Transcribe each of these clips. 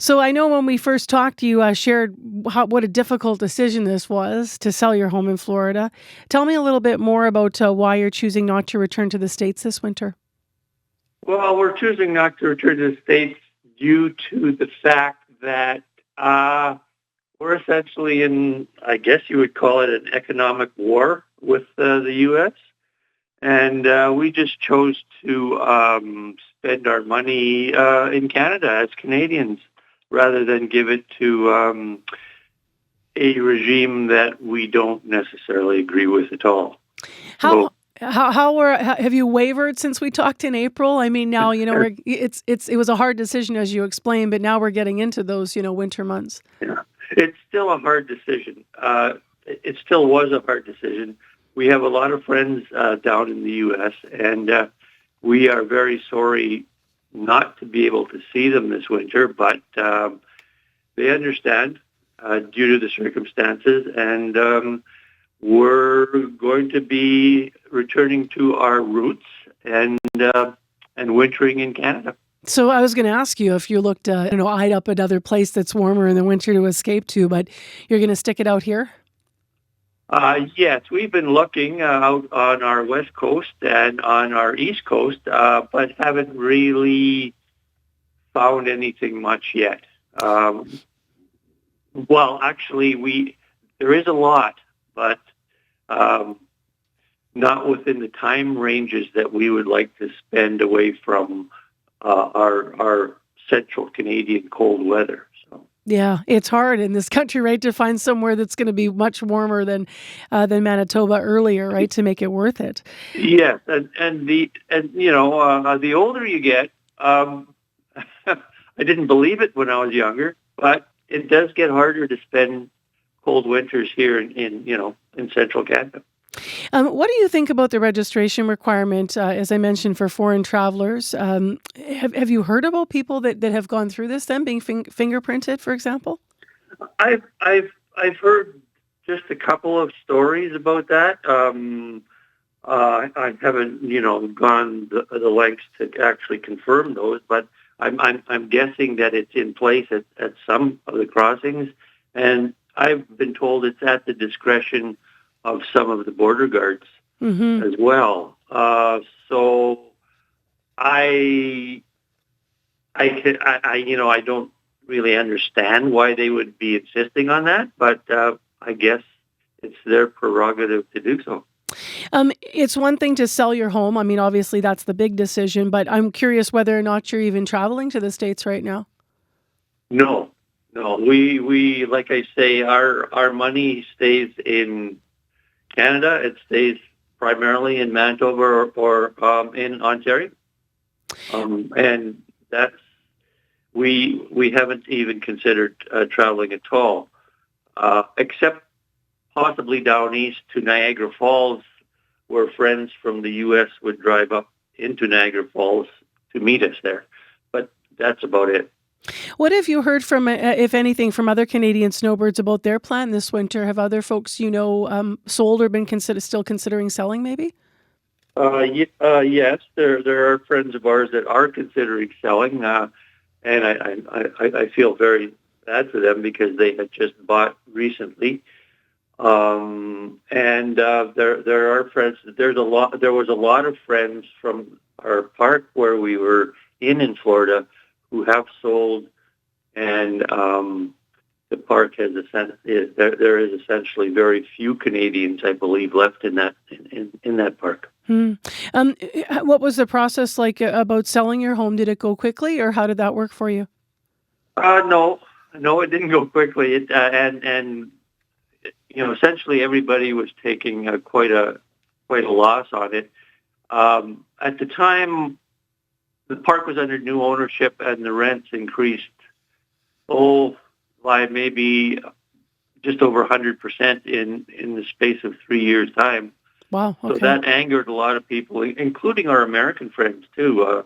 So I know when we first talked, you shared what a difficult decision this was to sell your home in Florida. Tell me a little bit more about why you're choosing not to return to the States this winter. Well, we're choosing not to return to the States due to the fact that we're essentially in, I guess you would call it an economic war with the U.S. And we just chose to spend our money in Canada as Canadians rather than give it to a regime that we don't necessarily agree with at all. Have you wavered since we talked in April? I mean, now it was a hard decision as you explained, but now we're getting into those winter months. Yeah, it's still a hard decision. It still was a hard decision. We have a lot of friends down in the U.S., and we are very sorry not to be able to see them this winter, but they understand due to the circumstances, and we're going to be returning to our roots and wintering in Canada. So I was going to ask you if you looked, eyed up another place that's warmer in the winter to escape to, but you're going to stick it out here? Yes, we've been looking out on our west coast and on our east coast, but haven't really found anything much yet. Well, actually, there is a lot, but not within the time ranges that we would like to spend away from our central Canadian cold weather. Yeah, it's hard in this country, right, to find somewhere that's going to be much warmer than Manitoba earlier, right, to make it worth it. Yes, and the older you get, I didn't believe it when I was younger, but it does get harder to spend cold winters here in central Canada. What do you think about the registration requirement, as I mentioned, for foreign travelers? Have you heard about people that have gone through this, then being fingerprinted, for example? I've heard just a couple of stories about that. I haven't gone the lengths to actually confirm those, but I'm guessing that it's in place at some of the crossings, and I've been told it's at the discretion of some of the border guards as well. So I don't really understand why they would be insisting on that, but I guess it's their prerogative to do so. It's one thing to sell your home. I mean, obviously that's the big decision, but I'm curious whether or not you're even traveling to the States right now. No. We like I say, our money stays in Canada. It stays primarily in Manitoba or in Ontario, and that's we haven't even considered traveling at all, except possibly down east to Niagara Falls, where friends from the U.S. would drive up into Niagara Falls to meet us there. But that's about it. What have you heard from, if anything, from other Canadian snowbirds about their plan this winter? Have other folks sold or been still considering selling, maybe? Yes, there are friends of ours that are considering selling, and I feel very bad for them because they had just bought recently. And there are friends. There was a lot of friends from our park where we were in Florida who have sold, and the park has there is essentially very few Canadians, I believe, left in that park. What was the process like about selling your home? Did it go quickly, or how did that work for you? No, it didn't go quickly. Essentially everybody was taking quite a loss on it. At the time, the park was under new ownership, and the rents increased, by maybe just over 100% in the space of 3 years' time. Wow. Okay. So that angered a lot of people, including our American friends too.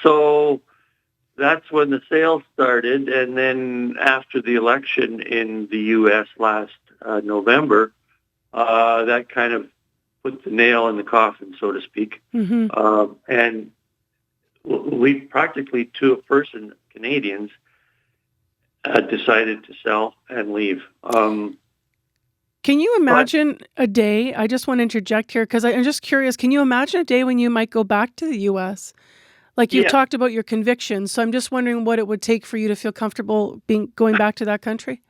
So that's when the sale started, and then after the election in the U.S. last November, that kind of put the nail in the coffin, so to speak. And we practically, to a person, Canadians, decided to sell and leave. Can you imagine a day? I just want to interject here because I'm just curious. Can you imagine a day when you might go back to the U.S.? Like you've Yeah. talked about your convictions, so I'm just wondering what it would take for you to feel comfortable going back to that country.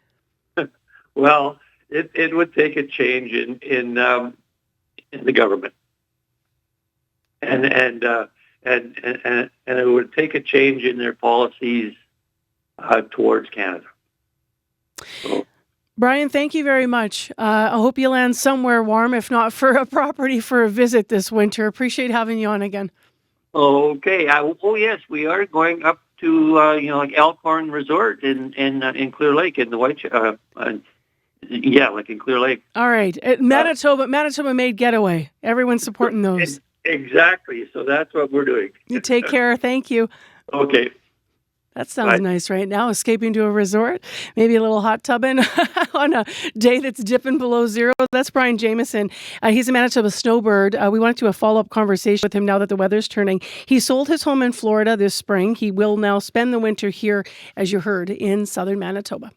Well, it would take a change in the government, and it would take a change in their policies towards Canada. So, Brian, thank you very much. I hope you land somewhere warm, if not for a property for a visit this winter. Appreciate having you on again. okay. Yes, we are going up to like Elkhorn Resort in Clear Lake in the like in Clear Lake. All right. Manitoba made getaway. Everyone's supporting those. Exactly. So that's what we're doing. You take care. Thank you. Okay. That sounds nice right now, escaping to a resort, maybe a little hot tubbing on a day that's dipping below zero. That's Brian Jamieson. He's a Manitoba Snowbird. We wanted to do a follow-up conversation with him now that the weather's turning. He sold his home in Florida this spring. He will now spend the winter here, as you heard, in southern Manitoba.